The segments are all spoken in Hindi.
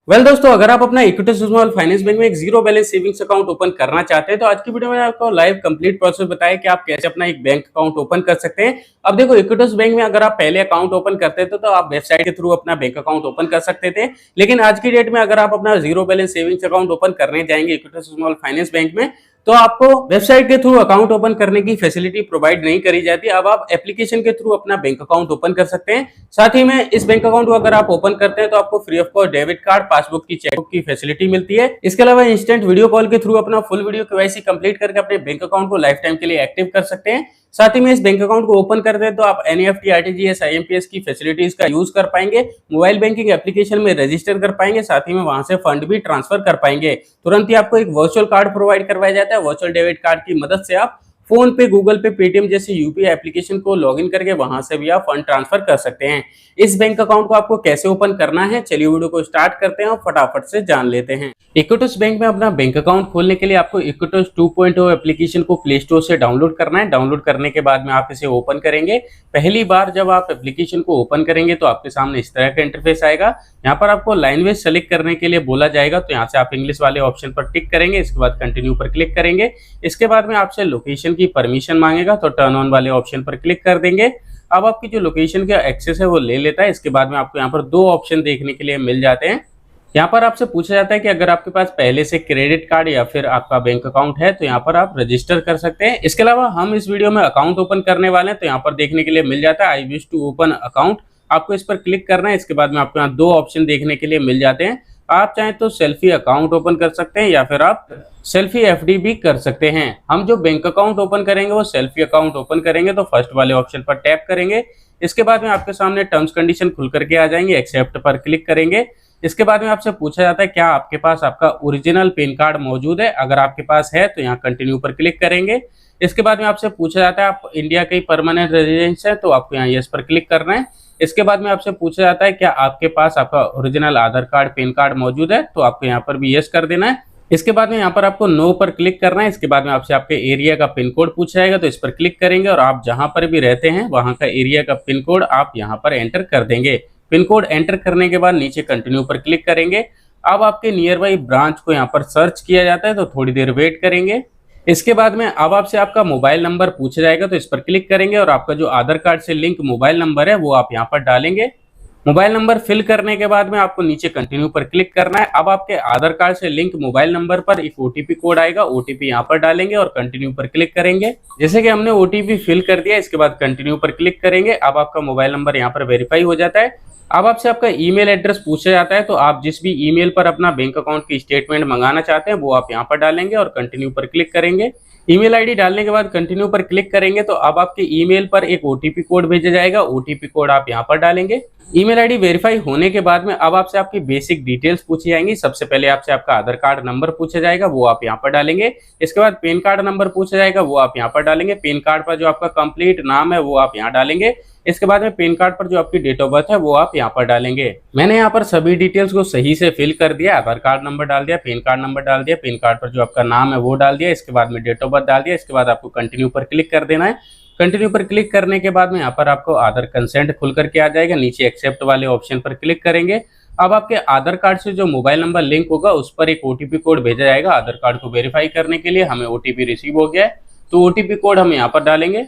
दोस्तों, अगर आप अपना इक्विटी स्मॉल फाइनेंस बैंक में एक zero balance savings account open करना चाहते हैं तो आज की वीडियो में आपको लाइव कंप्लीट प्रोसेस बताया कि आप कैसे अपना एक बैंक अकाउंट ओपन कर सकते हैं। अब देखो, इक्विटी बैंक में अगर आप पहले अकाउंट ओपन करते थे तो आप वेबसाइट के थ्रू अपना बैंक अकाउंट ओपन कर सकते थे, लेकिन आज की डेट में अगर आप अपना zero balance savings account open करने जाएंगे इक्विटी स्मॉल फाइनेंस बैंक में तो आपको वेबसाइट के थ्रू अकाउंट ओपन करने की फैसिलिटी प्रोवाइड नहीं करी जाती। अब आप एप्लीकेशन के थ्रू अपना बैंक अकाउंट ओपन कर सकते हैं। साथ ही में इस बैंक अकाउंट को अगर आप ओपन करते हैं तो आपको free of cost debit card, passbook की, चेकबुक की फैसिलिटी मिलती है। इसके अलावा इंस्टेंट वीडियो कॉल के थ्रू अपना फुल वीडियो केवाईसी कंप्लीट करके अपने बैंक अकाउंट को लाइफ टाइम के लिए एक्टिव कर सकते हैं। साथ ही में इस बैंक अकाउंट को ओपन करते हैं तो आप एनईएफटी, आरटीजीएस, आईएमपीएस की फैसिलिटीज का यूज कर पाएंगे, मोबाइल बैंकिंग एप्लीकेशन में रजिस्टर कर पाएंगे, साथ ही में वहां से फंड भी ट्रांसफर कर पाएंगे। तुरंत ही आपको एक वर्चुअल कार्ड प्रोवाइड करवाया जाता है। वर्चुअल डेबिट कार्ड की मदद से आप फोन पे, गूगल पे, पेटीएम जैसे यूपीआई एप्लीकेशन को लॉगिन करके वहां से भी आप फंड ट्रांसफर कर सकते हैं। इस बैंक अकाउंट को आपको कैसे ओपन करना है, चलिए वीडियो को स्टार्ट करते हैं और फटाफट से जान लेते हैं। इक्विटस बैंक में अपना बैंक अकाउंट खोलने के लिए आपको इक्विटस 2.0 एप्लीकेशन को प्ले स्टोर से डाउनलोड करना है। डाउनलोड करने के बाद में आप इसे ओपन करेंगे। पहली बार जब आप एप्लीकेशन को ओपन करेंगे तो आपके सामने इस तरह का इंटरफेस आएगा। यहाँ पर आपको लैंग्वेज सेलेक्ट करने के लिए बोला जाएगा, तो यहाँ से आप इंग्लिश वाले ऑप्शन पर टिक करेंगे। इसके बाद कंटिन्यू पर क्लिक करेंगे। इसके बाद में आपसे लोकेशन की परमिशन मांगेगा, तो टर्न ऑन वाले ऑप्शन पर क्लिक कर देंगे। अब आपकी जो लोकेशन का एक्सेस है वो ले लेता है। इसके बाद में आपको यहाँ पर दो ऑप्शन देखने के लिए मिल जाते हैं। यहाँ पर आपसे पूछा जाता है कि अगर आपके पास पहले से क्रेडिट कार्ड या फिर आपका बैंक अकाउंट है तो यहाँ पर आप रजिस्टर कर सकते हैं। इसके अलावा हम इस वीडियो में अकाउंट ओपन करने वाले हैं, तो यहाँ पर देखने के लिए मिल जाता है I wish to open account. आपको इस पर क्लिक करना है। इसके बाद में आपको यहाँ दो ऑप्शन देखने के लिए मिल जाते हैं। आप चाहें तो सेल्फी अकाउंट ओपन कर सकते हैं या फिर आप सेल्फी एफडी भी कर सकते हैं। हम जो बैंक अकाउंट ओपन करेंगे वो सेल्फी अकाउंट ओपन करेंगे, तो फर्स्ट वाले ऑप्शन पर टैप करेंगे। इसके बाद में आपके सामने टर्म्स कंडीशन खुल करके आ जाएंगे। एक्सेप्ट पर क्लिक करेंगे। इसके बाद में आपसे पूछा जाता है क्या आपके पास आपका ओरिजिनल पैन कार्ड मौजूद है। अगर आपके पास है तो यहाँ कंटिन्यू पर क्लिक करेंगे। इसके बाद में आपसे पूछा जाता है आप इंडिया के परमानेंट रेजिडेंस है, तो आपको यहाँ यस पर क्लिक करना है। इसके बाद में आपसे पूछा जाता है क्या आपके पास आपका ओरिजिनल आधार कार्ड, पैन कार्ड मौजूद है, तो आपको यहाँ पर भी यस कर देना है। इसके बाद में यहाँ पर आपको नो पर क्लिक करना है। इसके बाद में आपसे आपके एरिया का पिन कोड पूछा जाएगा, तो इस पर क्लिक करेंगे और आप जहां पर भी रहते हैं वहां का एरिया का पिन कोड आप यहाँ पर एंटर कर देंगे। पिन कोड एंटर करने के बाद नीचे कंटिन्यू पर क्लिक करेंगे। अब आपके नियर बाई ब्रांच को यहाँ पर सर्च किया जाता है, तो थोड़ी देर वेट करेंगे। इसके बाद में अब आपसे आपका मोबाइल नंबर पूछा जाएगा, तो इस पर क्लिक करेंगे और आपका जो आधार कार्ड से लिंक मोबाइल नंबर है वो आप यहाँ पर डालेंगे। मोबाइल नंबर फिल करने के बाद में आपको नीचे कंटिन्यू पर क्लिक करना है। अब आपके आधार कार्ड से लिंक मोबाइल नंबर पर एक ओटीपी कोड आएगा, ओटीपी यहाँ पर डालेंगे और कंटिन्यू पर क्लिक करेंगे। जैसे कि हमने ओटीपी फिल कर दिया, इसके बाद कंटिन्यू पर क्लिक करेंगे। अब आपका मोबाइल नंबर यहाँ पर वेरीफाई हो जाता है। अब आपसे आपका ईमेल एड्रेस पूछा जाता है, तो आप जिस भी ईमेल पर अपना बैंक अकाउंट की स्टेटमेंट मंगाना चाहते हैं वो आप यहाँ पर डालेंगे और कंटिन्यू पर क्लिक करेंगे। ईमेल आईडी डालने के बाद कंटिन्यू पर क्लिक करेंगे तो अब आपके ईमेल पर एक ओटीपी कोड भेजा जाएगा, ओटीपी कोड आप यहाँ पर डालेंगे। ईमेल आईडी वेरीफाई होने के बाद में अब आपसे आपकी बेसिक डिटेल्स पूछी जाएंगी। सबसे पहले आपसे आपका आधार कार्ड नंबर पूछा जाएगा, वो आप यहाँ पर डालेंगे। इसके बाद पैन कार्ड नंबर पूछा जाएगा, वो आप यहाँ पर डालेंगे। पैन कार्ड पर जो आपका कंप्लीट नाम है वो आप यहाँ डालेंगे। इसके बाद में पैन कार्ड पर जो आपकी डेट ऑफ बर्थ है वो आप यहाँ पर डालेंगे। मैंने यहाँ पर सभी डिटेल्स को सही से फिल कर दिया। आधार कार्ड नंबर डाल दिया, पैन कार्ड नंबर डाल दिया, पैन कार्ड पर जो आपका नाम है वो डाल दिया। इसके बाद में डेट ऑफ बर्थ डाल दिया। इसके बाद आपको कंटिन्यू पर क्लिक कर देना है। कंटिन्यू पर क्लिक करने के बाद में यहाँ पर आपको आधार कंसेंट खुल करके आ जाएगा। नीचे एक्सेप्ट वाले ऑप्शन पर क्लिक करेंगे। अब आपके आधार कार्ड से जो मोबाइल नंबर लिंक होगा उस पर एक ओटीपी कोड भेजा जाएगा। आधार कार्ड को वेरीफाई करने के लिए हमें ओटीपी रिसीव हो गया है, तो ओटीपी कोड हम यहाँ पर डालेंगे।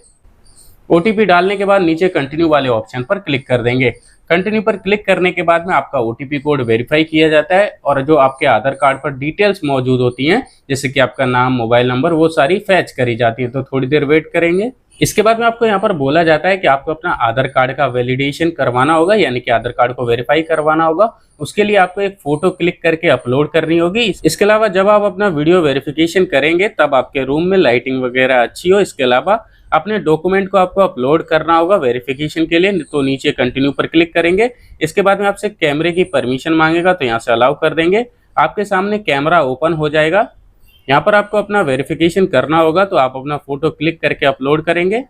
ओटीपी डालने के बाद नीचे कंटिन्यू वाले ऑप्शन पर क्लिक कर देंगे। कंटिन्यू पर क्लिक करने के बाद में आपका ओटीपी कोड वेरीफाई किया जाता है और जो आपके आधार कार्ड पर डिटेल्स मौजूद होती हैं जैसे कि आपका नाम, मोबाइल नंबर, वो सारी फैच करी जाती है, तो थोड़ी देर वेट करेंगे। इसके बाद में आपको यहाँ पर बोला जाता है कि आपको अपना आधार कार्ड का वैलिडेशन करवाना होगा, यानी कि आधार कार्ड को वेरीफाई करवाना होगा। उसके लिए आपको एक फोटो क्लिक करके अपलोड करनी होगी। इसके अलावा जब आप अपना वीडियो वेरिफिकेशन करेंगे तब आपके रूम में लाइटिंग वगैरह अच्छी हो। इसके अलावा अपने डॉक्यूमेंट को आपको अपलोड करना होगा वेरिफिकेशन के लिए, तो नीचे कंटिन्यू पर क्लिक करेंगे। इसके बाद में आपसे कैमरे की परमिशन मांगेगा, तो यहाँ से अलाउ कर देंगे। आपके सामने कैमरा ओपन हो जाएगा। यहाँ पर आपको अपना वेरिफिकेशन करना होगा, तो आप अपना फोटो क्लिक करके अपलोड करेंगे।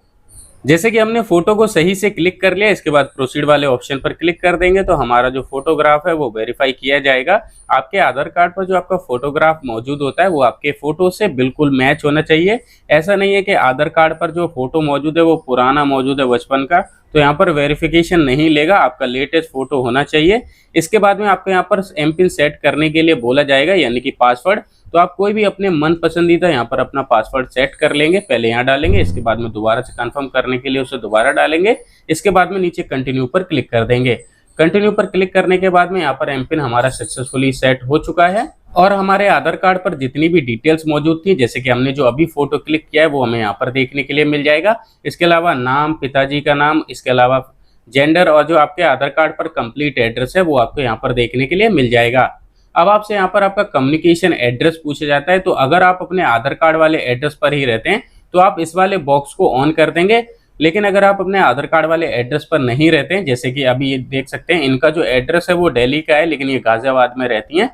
जैसे कि हमने फोटो को सही से क्लिक कर लिया, इसके बाद प्रोसीड वाले ऑप्शन पर क्लिक कर देंगे तो हमारा जो फोटोग्राफ है वो वेरीफाई किया जाएगा। आपके आधार कार्ड पर जो आपका फोटोग्राफ मौजूद होता है वो आपके फोटो से बिल्कुल मैच होना चाहिए। ऐसा नहीं है कि आधार कार्ड पर जो फोटो मौजूद है वो पुराना मौजूद है बचपन का, तो यहाँ पर वेरिफिकेशन नहीं लेगा, आपका लेटेस्ट फोटो होना चाहिए। इसके बाद में आपको यहाँ पर एम पिन सेट करने के लिए बोला जाएगा, यानी कि पासवर्ड। तो आप कोई भी अपने मन पसंदीदा यहाँ पर अपना पासवर्ड सेट कर लेंगे, पहले यहाँ डालेंगे, इसके बाद में दोबारा से कंफर्म करने के लिए उसे दोबारा डालेंगे। इसके बाद में नीचे कंटिन्यू पर क्लिक कर देंगे। कंटिन्यू पर क्लिक करने के बाद में यहाँ पर एम पिन हमारा सक्सेसफुली सेट हो चुका है और हमारे आधार कार्ड पर जितनी भी डिटेल्स मौजूद थी, जैसे कि हमने जो अभी फोटो क्लिक किया है वो हमें यहाँ पर देखने के लिए मिल जाएगा। इसके अलावा नाम, पिताजी का नाम, इसके अलावा जेंडर और जो आपके आधार कार्ड पर कंप्लीट एड्रेस है वो आपको यहाँ पर देखने के लिए मिल जाएगा। अब आपसे यहाँ पर आपका कम्युनिकेशन एड्रेस पूछा जाता है, तो अगर आप अपने आधार कार्ड वाले एड्रेस पर ही रहते हैं तो आप इस वाले बॉक्स को ऑन कर देंगे। लेकिन अगर आप अपने आधार कार्ड वाले एड्रेस पर नहीं रहते हैं, जैसे कि अभी ये देख सकते हैं इनका जो एड्रेस है वो दिल्ली का है लेकिन ये गाजियाबाद में रहती हैं,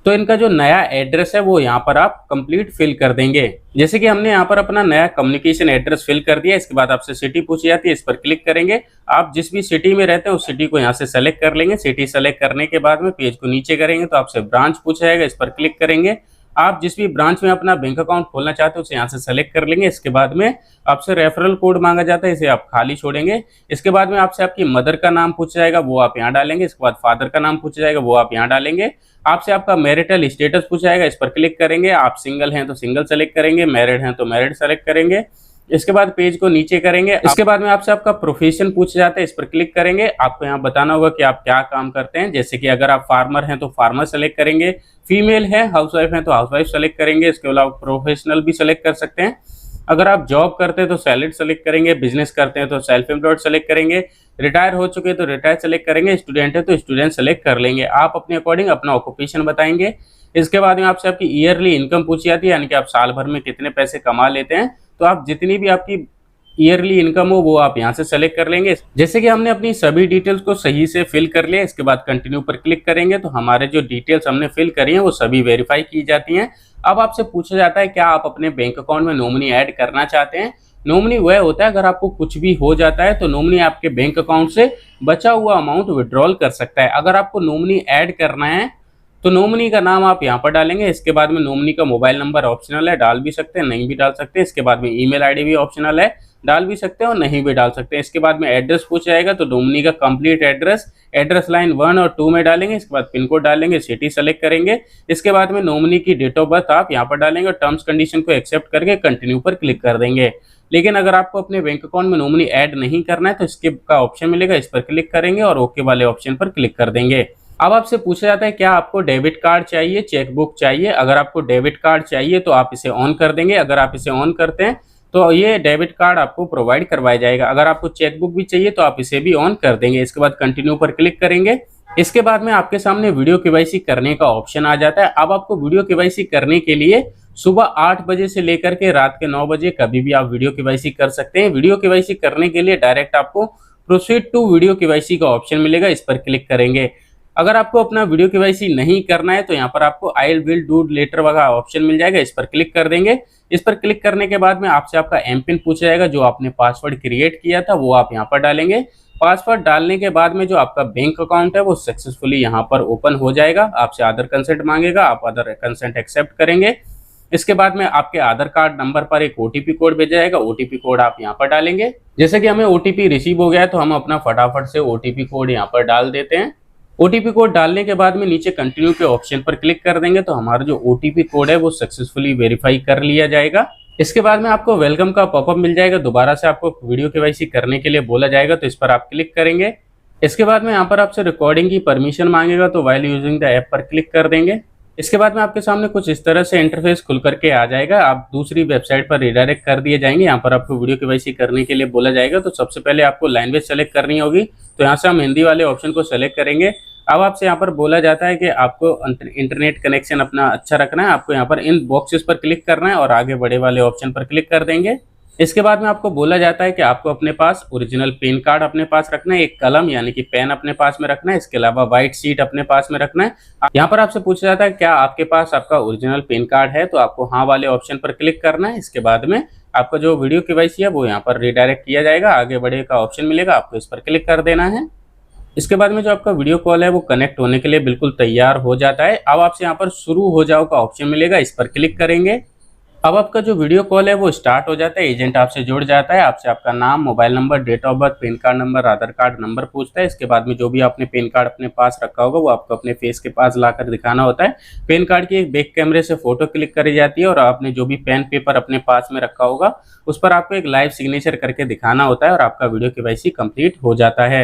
तो इनका जो नया एड्रेस है वो यहाँ पर आप कंप्लीट फिल कर देंगे। जैसे कि हमने यहाँ पर अपना नया कम्युनिकेशन एड्रेस फिल कर दिया। इसके बाद आपसे सिटी पूछी जाती है, इस पर क्लिक करेंगे। आप जिस भी सिटी में रहते हैं उस सिटी को यहाँ से सेलेक्ट कर लेंगे। सिटी सेलेक्ट करने के बाद में पेज को नीचे करेंगे तो आपसे ब्रांच पूछा जाएगा, इस पर क्लिक करेंगे। आप जिस भी ब्रांच में अपना बैंक अकाउंट खोलना चाहते हो उसे यहाँ से सेलेक्ट कर लेंगे। इसके बाद में आपसे रेफरल कोड मांगा जाता है, इसे आप खाली छोड़ेंगे। इसके बाद में आपसे आपकी मदर का नाम पूछा जाएगा, वो आप यहाँ डालेंगे। इसके बाद फादर का नाम पूछा जाएगा, वो आप यहाँ डालेंगे। आपसे आपका मैरिटल स्टेटस पूछा जाएगा, इस पर क्लिक करेंगे। आप सिंगल हैं तो सिंगल सेलेक्ट करेंगे, मैरिड हैं तो मैरिड सेलेक्ट करेंगे। इसके बाद पेज को नीचे करेंगे। इसके बाद में आपसे आपका प्रोफेशन पूछा जाता है, इस पर क्लिक करेंगे। आपको यहाँ बताना होगा कि आप क्या काम करते हैं, जैसे कि अगर आप फार्मर हैं तो फार्मर सेलेक्ट करेंगे, फीमेल है हाउसवाइफ हैं तो हाउसवाइफ सेलेक्ट करेंगे। इसके अलावा प्रोफेशनल भी सेलेक्ट कर सकते हैं। अगर आप जॉब करते हैं तो सैलरी सेलेक्ट करेंगे, बिजनेस करते हैं तो सेल्फ एम्प्लॉयड सेलेक्ट करेंगे, रिटायर हो चुके हैं तो रिटायर सेलेक्ट करेंगे, स्टूडेंट है तो स्टूडेंट सेलेक्ट कर लेंगे। आप अपने अकॉर्डिंग अपना ऑक्यूपेशन बताएंगे। इसके बाद में आपसे आपकी ईयरली इनकम पूछी जाती है, यानी कि आप साल भर में कितने पैसे कमा लेते हैं। तो आप जितनी भी आपकी ईयरली इनकम हो वो आप यहाँ से सेलेक्ट कर लेंगे। जैसे कि हमने अपनी सभी डिटेल्स को सही से फिल कर लिया, इसके बाद कंटिन्यू पर क्लिक करेंगे तो हमारे जो डिटेल्स हमने फिल करी हैं वो सभी वेरीफाई की जाती हैं। अब आपसे पूछा जाता है क्या आप अपने बैंक अकाउंट में नॉमिनी ऐड करना चाहते हैं। नॉमिनी वह होता है अगर आपको कुछ भी हो जाता है तो नॉमिनी आपके बैंक अकाउंट से बचा हुआ अमाउंट विड्रॉल कर सकता है। अगर आपको नॉमिनी ऐड करना है तो नॉमिनी का नाम आप यहाँ पर डालेंगे। इसके बाद में नॉमिनी का मोबाइल नंबर ऑप्शनल है, डाल भी सकते हैं नहीं भी डाल सकते हैं। इसके बाद में ईमेल आईडी भी ऑप्शनल है, डाल भी सकते हैं और नहीं भी डाल सकते हैं। इसके बाद में एड्रेस पूछा जाएगा तो नॉमिनी का कंप्लीट एड्रेस, एड्रेस लाइन 1 और 2 में डालेंगे। इसके बाद पिन कोड डालेंगे, सिटी सेलेक्ट करेंगे। इसके बाद में नॉमिनी की डेट ऑफ बर्थ आप यहाँ पर डालेंगे और टर्म्स कंडीशन को एक्सेप्ट करके कंटिन्यू पर क्लिक कर देंगे। लेकिन अगर आपको अपने बैंक अकाउंट में नॉमिनी ऐड नहीं करना है तो स्किप का ऑप्शन मिलेगा, इस पर क्लिक करेंगे और ओके वाले ऑप्शन पर क्लिक कर देंगे। अब आपसे पूछा जाता है क्या आपको डेबिट कार्ड चाहिए, चेकबुक चाहिए। अगर आपको डेबिट कार्ड चाहिए तो आप इसे ऑन कर देंगे। अगर आप इसे ऑन करते हैं तो ये डेबिट कार्ड आपको प्रोवाइड करवाया जाएगा। अगर आपको चेकबुक भी चाहिए तो आप इसे भी ऑन कर देंगे। इसके बाद कंटिन्यू पर क्लिक करेंगे। इसके बाद में आपके सामने वीडियो केवाईसी करने का ऑप्शन आ जाता है। अब आपको वीडियो केवाईसी करने के लिए सुबह 8 बजे से लेकर के रात के 9 बजे कभी भी आप वीडियो केवाईसी कर सकते हैं। वीडियो केवाईसी करने के लिए डायरेक्ट आपको प्रोसीड टू वीडियो केवाईसी का ऑप्शन मिलेगा, इस पर क्लिक करेंगे। अगर आपको अपना वीडियो केवाईसी नहीं करना है तो यहाँ पर आपको आई विल डू लेटर वाला ऑप्शन मिल जाएगा, इस पर क्लिक कर देंगे। इस पर क्लिक करने के बाद में आपसे आपका एम पिन पूछा जाएगा, जो आपने पासवर्ड क्रिएट किया था वो आप यहाँ पर डालेंगे। पासवर्ड डालने के बाद में जो आपका बैंक अकाउंट है वो सक्सेसफुली यहाँ पर ओपन हो जाएगा। आपसे आधार कंसेंट मांगेगा, आप आधार कंसेंट एक्सेप्ट करेंगे। इसके बाद में आपके आधार कार्ड नंबर पर एक ओटीपी कोड भेजा जाएगा, ओटीपी कोड आप यहाँ पर डालेंगे। जैसे कि हमें ओटीपी रिसीव हो गया है तो हम अपना फटाफट से ओटीपी कोड यहाँ पर डाल देते हैं। ओटीपी कोड डालने के बाद में नीचे कंटिन्यू के ऑप्शन पर क्लिक कर देंगे तो हमारा जो ओटीपी कोड है वो सक्सेसफुली वेरीफाई कर लिया जाएगा। इसके बाद में आपको वेलकम का पॉपअप मिल जाएगा, दोबारा से आपको वीडियो केवाईसी करने के लिए बोला जाएगा तो इस पर आप क्लिक करेंगे। इसके बाद में यहाँ पर आपसे रिकॉर्डिंग की परमिशन मांगेगा तो वाइल यूजिंग द ऐप पर क्लिक कर देंगे। इसके बाद में आपके सामने कुछ इस तरह से इंटरफेस खुल करके आ जाएगा। आप दूसरी वेबसाइट पर रिडायरेक्ट कर दिए जाएंगे। यहाँ पर आपको वीडियो केवाईसी करने के लिए बोला जाएगा तो सबसे पहले आपको लैंग्वेज सेलेक्ट करनी होगी, तो यहाँ से हम हिंदी वाले ऑप्शन को सेलेक्ट करेंगे। अब आपसे यहाँ पर बोला जाता है कि आपको इंटरनेट कनेक्शन अपना अच्छा रखना है, आपको यहाँ पर इन बॉक्सेस पर क्लिक करना है और आगे बड़े वाले ऑप्शन पर क्लिक कर देंगे। इसके बाद में आपको बोला जाता है कि आपको अपने पास ओरिजिनल पैन कार्ड अपने पास रखना है, एक कलम यानी कि पेन अपने पास में रखना है, इसके अलावा व्हाइट शीट अपने पास में रखना है। यहाँ पर आपसे पूछा जाता है क्या आपके पास आपका ओरिजिनल पैन कार्ड है, तो आपको हाँ वाले ऑप्शन पर क्लिक करना है। इसके बाद में आपका जो वीडियो केवाईसी है वो यहाँ पर रिडायरेक्ट किया जाएगा, आगे बढ़े का ऑप्शन मिलेगा, आपको इस पर क्लिक कर देना है। इसके बाद में जो आपका वीडियो कॉल है वो कनेक्ट होने के लिए बिल्कुल तैयार हो जाता है। अब आपसे यहाँ पर शुरू हो जाओ का ऑप्शन मिलेगा, इस पर क्लिक करेंगे। अब आपका जो वीडियो कॉल है वो स्टार्ट हो जाता है, एजेंट आपसे जुड़ जाता है, आपसे आपका नाम, mobile number, date of birth, PAN card number, Aadhaar card number पूछता है। इसके बाद में जो भी आपने पैन कार्ड अपने पास रखा होगा वो आपको अपने फेस के पास लाकर दिखाना होता है। पैन कार्ड की एक बैक कैमरे से फोटो क्लिक करी जाती है और आपने जो भी पेन पेपर अपने पास में रखा होगा उस पर आपको एक लाइव सिग्नेचर करके दिखाना होता है और आपका वीडियो केवाईसी कंप्लीट हो जाता है।